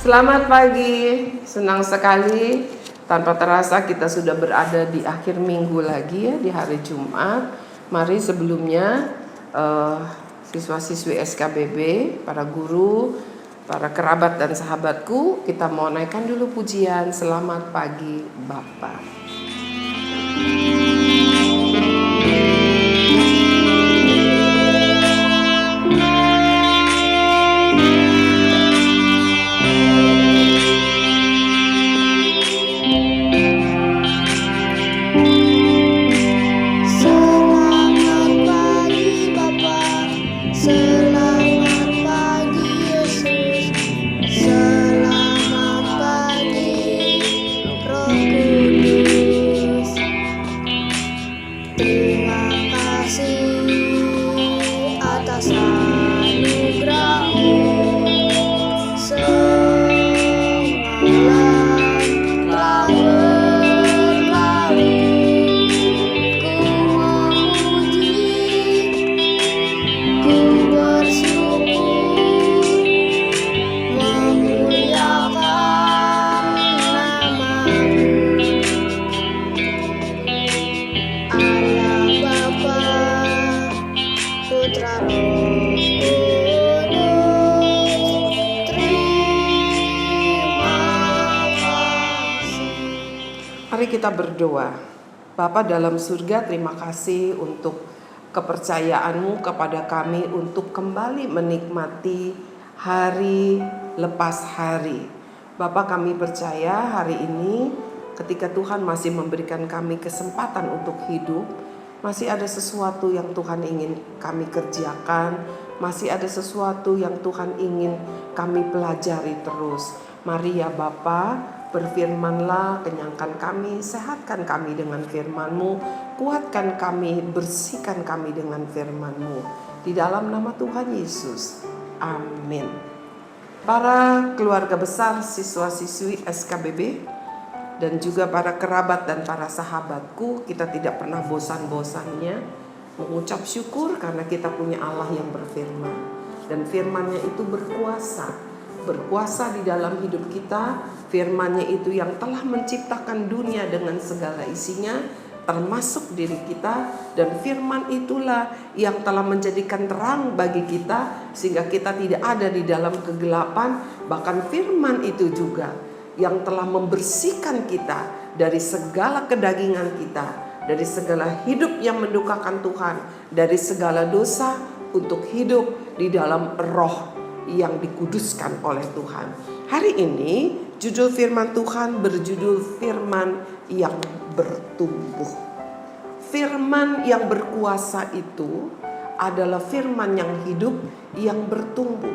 Selamat pagi, senang sekali tanpa terasa kita sudah berada di akhir minggu lagi ya, di hari Jumat. Mari sebelumnya siswa-siswi SKBB, para guru, para kerabat dan sahabatku, kita mau naikkan dulu pujian Selamat Pagi Bapa. Mari kita berdoa. Bapa dalam surga, terima kasih untuk kepercayaan-Mu kepada kami untuk kembali menikmati hari lepas hari. Bapa, kami percaya hari ini ketika Tuhan masih memberikan kami kesempatan untuk hidup, masih ada sesuatu yang Tuhan ingin kami kerjakan, masih ada sesuatu yang Tuhan ingin kami pelajari terus. Mari ya Bapa, berfirmanlah, kenyangkan kami, sehatkan kami dengan firman-Mu, kuatkan kami, bersihkan kami dengan firman-Mu. Di dalam nama Tuhan Yesus, amin. Para keluarga besar siswa-siswi SKBB dan juga para kerabat dan para sahabatku, kita tidak pernah bosan-bosannya mengucap syukur karena kita punya Allah yang berfirman. Dan firman-Nya itu berkuasa di dalam hidup kita. Firman-Nya itu yang telah menciptakan dunia dengan segala isinya, termasuk diri kita. Dan firman itulah yang telah menjadikan terang bagi kita, sehingga kita tidak ada di dalam kegelapan. Bahkan firman itu juga yang telah membersihkan kita dari segala kedagingan kita, dari segala hidup yang mendukakan Tuhan, dari segala dosa, untuk hidup di dalam roh yang dikuduskan oleh Tuhan. Hari ini judul firman Tuhan berjudul firman yang bertumbuh. Firman yang berkuasa itu adalah firman yang hidup, yang bertumbuh.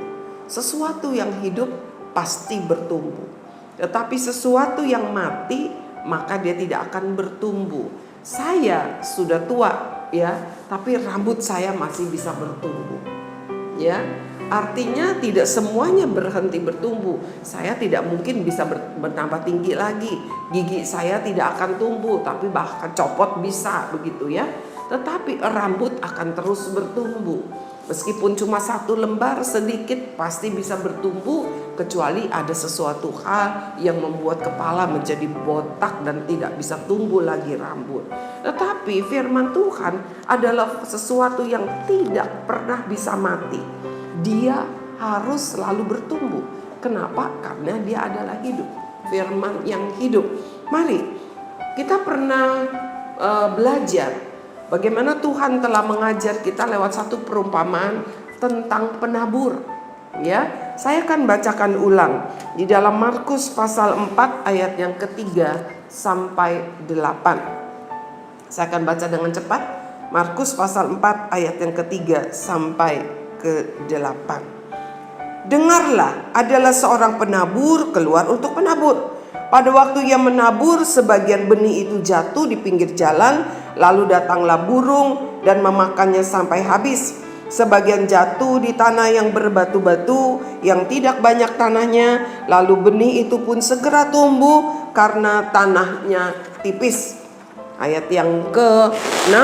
Sesuatu yang hidup pasti bertumbuh. Tetapi sesuatu yang mati, maka dia tidak akan bertumbuh. Saya sudah tua ya, tapi rambut saya masih bisa bertumbuh. Ya. Artinya tidak semuanya berhenti bertumbuh. Saya tidak mungkin bisa bertambah tinggi lagi. Gigi saya tidak akan tumbuh, tapi bahkan copot bisa, begitu ya. Tetapi rambut akan terus bertumbuh. Meskipun cuma 1 lembar sedikit pasti bisa bertumbuh, kecuali ada sesuatu hal yang membuat kepala menjadi botak dan tidak bisa tumbuh lagi rambut. Tetapi firman Tuhan adalah sesuatu yang tidak pernah bisa mati. Dia harus selalu bertumbuh. Kenapa? Karena dia adalah hidup. Firman yang hidup. Mari, kita pernah belajar bagaimana Tuhan telah mengajar kita lewat satu perumpamaan tentang penabur. Ya, saya akan bacakan ulang di dalam Markus pasal 4 ayat yang ketiga sampai 8. Saya akan baca dengan cepat. Markus pasal 4 ayat yang ketiga sampai ke-8. Dengarlah, adalah seorang penabur keluar untuk menabur. Pada waktu ia menabur, sebagian benih itu jatuh di pinggir jalan, lalu datanglah burung dan memakannya sampai habis. Sebagian jatuh di tanah yang berbatu-batu, yang tidak banyak tanahnya, lalu benih itu pun segera tumbuh karena tanahnya tipis. Ayat yang ke-6,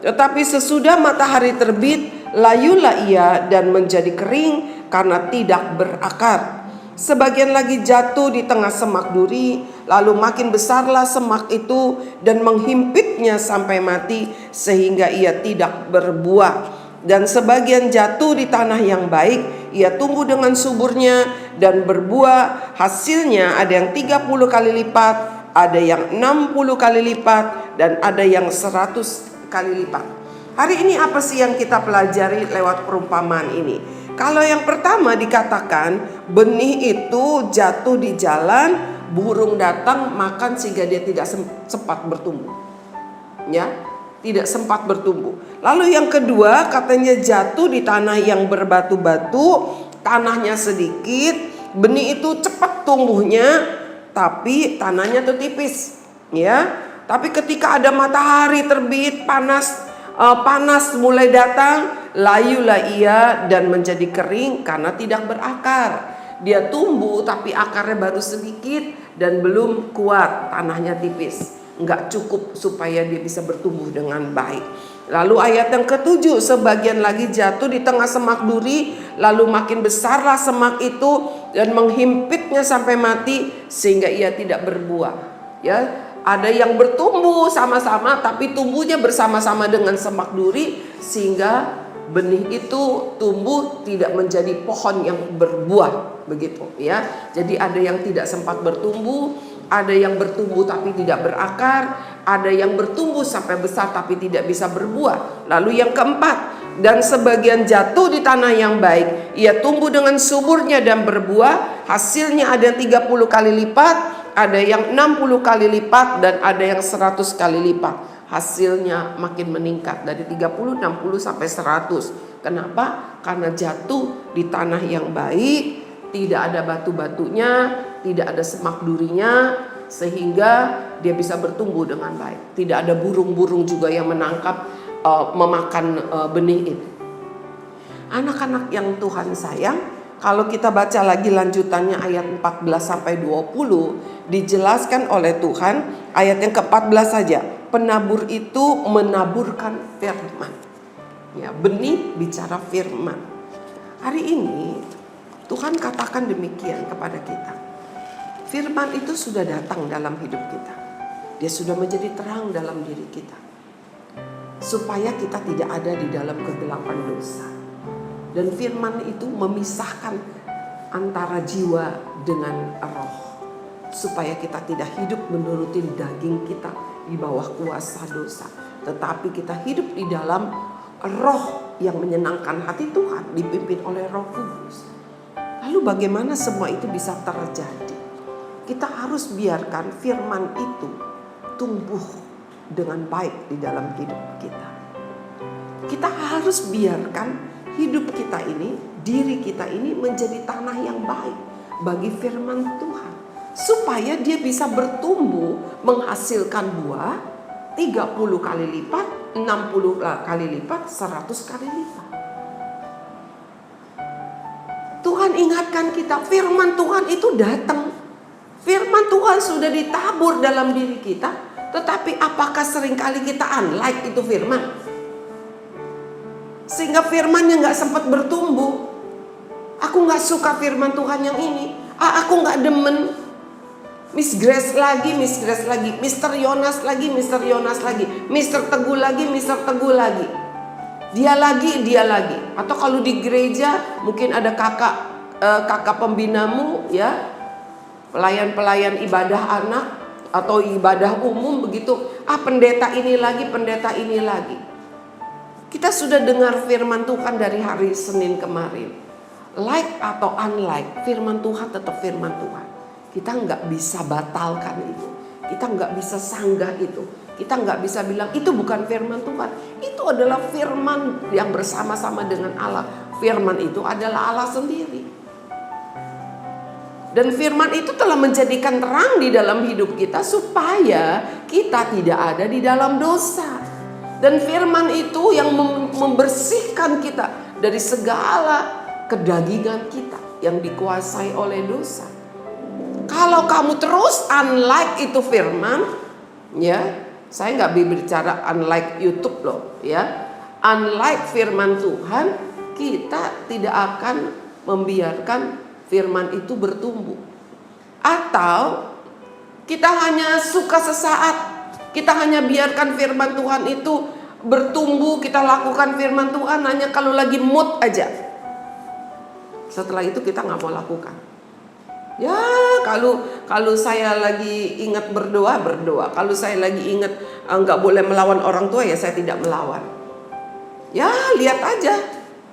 tetapi sesudah matahari terbit, layulah ia dan menjadi kering karena tidak berakar. Sebagian lagi jatuh di tengah semak duri, lalu makin besarlah semak itu dan menghimpitnya sampai mati sehingga ia tidak berbuah. Dan sebagian jatuh di tanah yang baik, ia tumbuh dengan suburnya dan berbuah. Hasilnya ada yang 30 kali lipat, ada yang 60 kali lipat, dan ada yang 100 kali lipat. Hari ini apa sih yang kita pelajari lewat perumpamaan ini? Kalau yang pertama dikatakan benih itu jatuh di jalan, burung datang makan sehingga dia tidak sempat bertumbuh. Ya, tidak sempat bertumbuh. Lalu yang kedua katanya jatuh di tanah yang berbatu-batu, tanahnya sedikit, benih itu cepat tumbuhnya, tapi tanahnya tuh tipis. Ya, tapi ketika ada matahari terbit, panas mulai datang, layulah ia dan menjadi kering karena tidak berakar. Dia tumbuh tapi akarnya baru sedikit dan belum kuat, tanahnya tipis, nggak cukup supaya dia bisa bertumbuh dengan baik. Lalu ayat yang ketujuh, sebagian lagi jatuh di tengah semak duri, lalu makin besarlah semak itu dan menghimpitnya sampai mati sehingga ia tidak berbuah. Ya, ada yang bertumbuh sama-sama tapi tumbuhnya bersama-sama dengan semak duri sehingga benih itu tumbuh tidak menjadi pohon yang berbuah, begitu ya. Jadi ada yang tidak sempat bertumbuh, ada yang bertumbuh tapi tidak berakar, ada yang bertumbuh sampai besar tapi tidak bisa berbuah. Lalu yang keempat, dan sebagian jatuh di tanah yang baik, ia tumbuh dengan suburnya dan berbuah. Hasilnya ada yang 30 kali lipat, ada yang 60 kali lipat, dan ada yang 100 kali lipat. Hasilnya makin meningkat dari 30, 60 sampai 100. Kenapa? Karena jatuh di tanah yang baik, tidak ada batu-batunya, tidak ada semak durinya, sehingga dia bisa bertumbuh dengan baik. Tidak ada burung-burung juga yang menangkap, memakan benih itu. Anak-anak yang Tuhan sayang, kalau kita baca lagi lanjutannya ayat 14 sampai 20, dijelaskan oleh Tuhan ayat yang ke-14 saja. Penabur itu menaburkan firman. Ya, benih bicara firman. Hari ini Tuhan katakan demikian kepada kita. Firman itu sudah datang dalam hidup kita. Dia sudah menjadi terang dalam diri kita, supaya kita tidak ada di dalam kegelapan dosa. Dan firman itu memisahkan antara jiwa dengan roh, supaya kita tidak hidup menuruti daging kita di bawah kuasa dosa, tetapi kita hidup di dalam roh yang menyenangkan hati Tuhan, dipimpin oleh Roh Kudus. Lalu bagaimana semua itu bisa terjadi? Kita harus biarkan firman itu tumbuh dengan baik di dalam hidup kita. Kita harus biarkan hidup kita ini, diri kita ini menjadi tanah yang baik bagi firman Tuhan, supaya dia bisa bertumbuh menghasilkan buah 30 kali lipat, 60 kali lipat, 100 kali lipat. Tuhan ingatkan kita, firman Tuhan itu datang. Firman Tuhan sudah ditabur dalam diri kita, tetapi apakah seringkali kita unlike itu firman? Sehingga firmannya gak sempat bertumbuh. Aku gak suka firman Tuhan yang ini. Aku gak demen. Miss Grace lagi, Mr. Yonas lagi, Mr. Teguh lagi, Mr. Teguh lagi. Dia lagi. Atau kalau di gereja mungkin ada kakak pembinamu ya, pelayan ibadah anak atau ibadah umum begitu. Pendeta ini lagi. Kita sudah dengar firman Tuhan dari hari Senin kemarin. Like atau unlike, firman Tuhan tetap firman Tuhan. Kita nggak bisa batalkan itu. Kita nggak bisa sanggah itu. Kita nggak bisa bilang itu bukan firman Tuhan. Itu adalah firman yang bersama-sama dengan Allah. Firman itu adalah Allah sendiri. Dan firman itu telah menjadikan terang di dalam hidup kita supaya kita tidak ada di dalam dosa. Dan firman itu yang membersihkan kita dari segala kedagingan kita yang dikuasai oleh dosa. Kalau kamu terus unlike itu firman, ya, saya nggak berbicara unlike YouTube loh, ya. Unlike firman Tuhan, kita tidak akan membiarkan firman itu bertumbuh. Atau kita hanya suka sesaat, kita hanya biarkan firman Tuhan itu bertumbuh, kita lakukan firman Tuhan hanya kalau lagi mood aja. Setelah itu kita nggak mau lakukan. Ya kalau saya lagi ingat berdoa. Kalau saya lagi ingat nggak boleh melawan orang tua, ya saya tidak melawan. Ya lihat aja,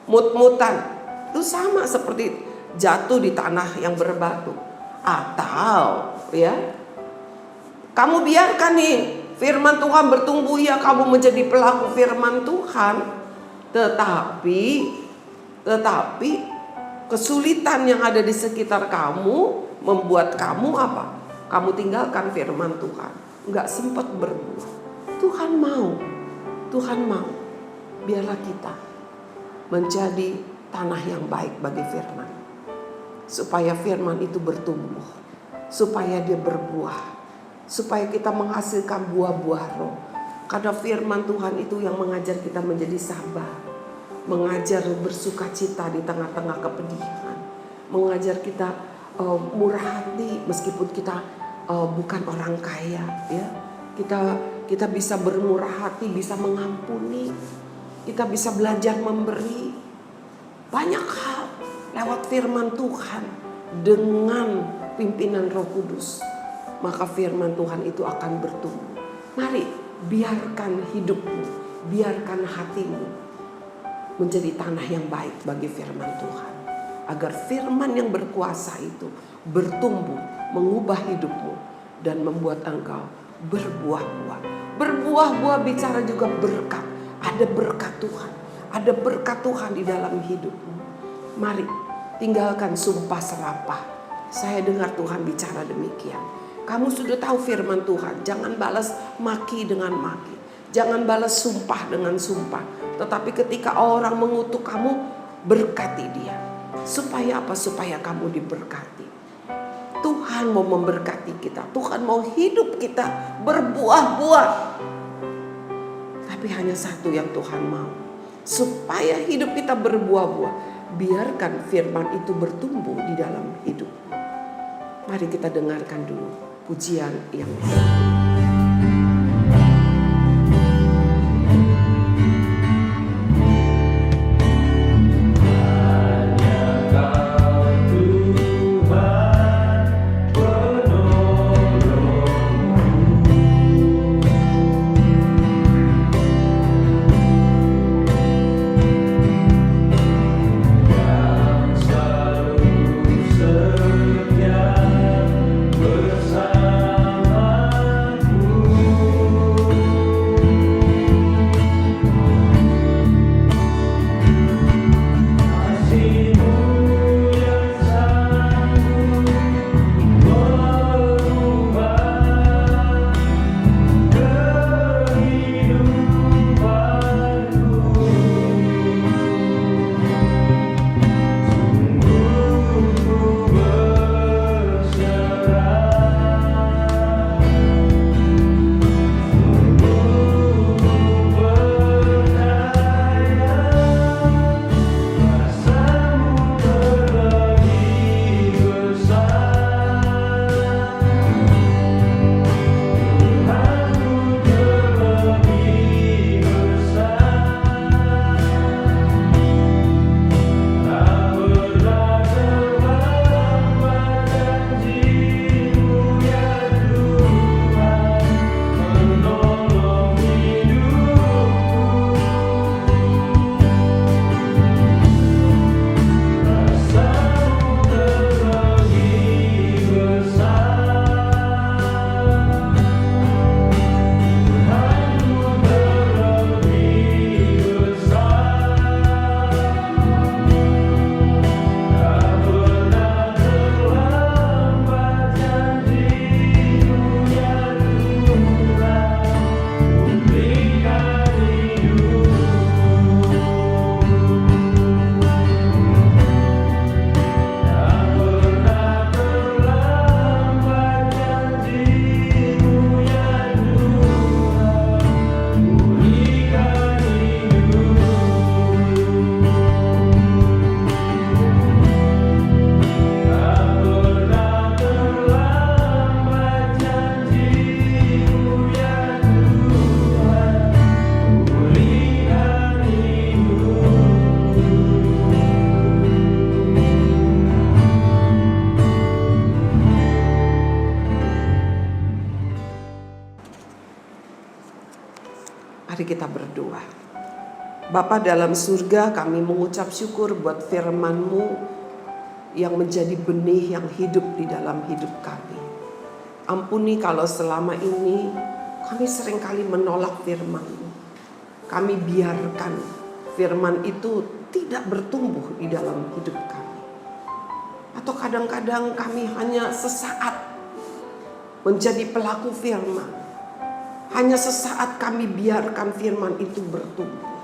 mut-mutan. Itu sama seperti jatuh di tanah yang berbatu. Atau ya, kamu biarkan nih firman Tuhan bertumbuh, ya kamu menjadi pelaku firman Tuhan. Tetapi kesulitan yang ada di sekitar kamu membuat kamu apa? Kamu tinggalkan firman Tuhan, nggak sempat berbuah. Tuhan mau, biarlah kita menjadi tanah yang baik bagi firman, supaya firman itu bertumbuh, supaya dia berbuah, supaya kita menghasilkan buah-buah roh. Karena firman Tuhan itu yang mengajar kita menjadi sabar, mengajar bersukacita di tengah-tengah kepedihan, mengajar kita murah hati meskipun kita bukan orang kaya, ya. Kita bisa bermurah hati, bisa mengampuni, kita bisa belajar memberi. Banyak hal lewat firman Tuhan dengan pimpinan Roh Kudus, maka firman Tuhan itu akan bertumbuh. Mari biarkan hidupmu, biarkan hatimu menjadi tanah yang baik bagi firman Tuhan, agar firman yang berkuasa itu bertumbuh, mengubah hidupmu dan membuat engkau berbuah-buah. Berbuah-buah bicara juga berkat. Ada berkat Tuhan, ada berkat Tuhan di dalam hidupmu. Mari tinggalkan sumpah serapah. Saya dengar Tuhan bicara demikian. Kamu sudah tahu firman Tuhan, jangan balas maki dengan maki, jangan balas sumpah dengan sumpah. Tetapi ketika orang mengutuk kamu, berkati dia. Supaya apa? Supaya kamu diberkati. Tuhan mau memberkati kita. Tuhan mau hidup kita berbuah-buah. Tapi hanya satu yang Tuhan mau. Supaya hidup kita berbuah-buah, biarkan firman itu bertumbuh di dalam hidupmu. Mari kita dengarkan dulu pujian yang satu. Bersama Mari kita berdoa. Bapa dalam surga, kami mengucap syukur buat firman-Mu yang menjadi benih yang hidup di dalam hidup kami. Ampuni kalau selama ini kami seringkali menolak firman-Mu. Kami biarkan firman itu tidak bertumbuh di dalam hidup kami. Atau kadang-kadang kami hanya sesaat menjadi pelaku firman. Hanya sesaat kami biarkan firman itu bertumbuh.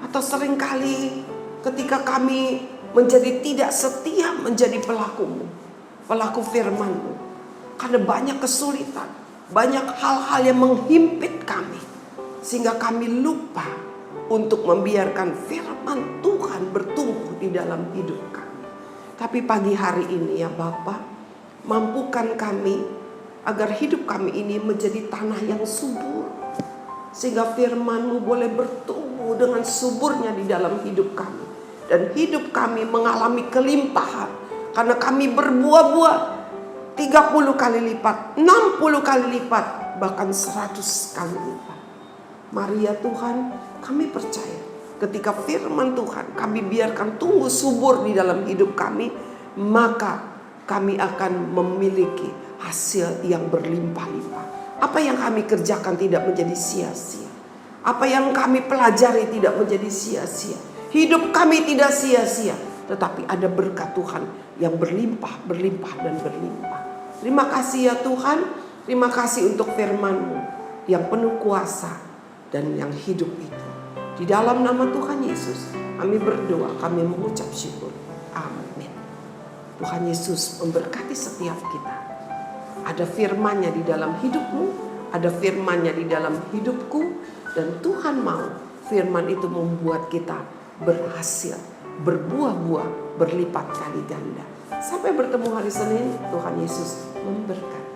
Atau seringkali ketika kami menjadi tidak setia menjadi pelaku firman-Mu. Karena banyak kesulitan, banyak hal-hal yang menghimpit kami. Sehingga kami lupa untuk membiarkan firman Tuhan bertumbuh di dalam hidup kami. Tapi pagi hari ini ya Bapa, mampukan kami agar hidup kami ini menjadi tanah yang subur. Sehingga firman-Mu boleh bertumbuh dengan suburnya di dalam hidup kami. Dan hidup kami mengalami kelimpahan. Karena kami berbuah-buah 30 kali lipat, 60 kali lipat, bahkan 100 kali lipat. Mari ya Tuhan, kami percaya ketika firman Tuhan kami biarkan tumbuh subur di dalam hidup kami, maka kami akan memiliki hasil yang berlimpah-limpah. Apa yang kami kerjakan tidak menjadi sia-sia. Apa yang kami pelajari tidak menjadi sia-sia. Hidup kami tidak sia-sia. Tetapi ada berkat Tuhan yang berlimpah, berlimpah, dan berlimpah. Terima kasih ya Tuhan. Terima kasih untuk firman-Mu yang penuh kuasa dan yang hidup itu. Di dalam nama Tuhan Yesus kami berdoa, kami mengucap syukur. Amin. Tuhan Yesus memberkati setiap kita. Ada firman-Nya di dalam hidupmu, ada firman-Nya di dalam hidupku, dan Tuhan mau firman itu membuat kita berhasil, berbuah-buah, berlipat kali ganda. Sampai bertemu hari Senin, Tuhan Yesus memberkati.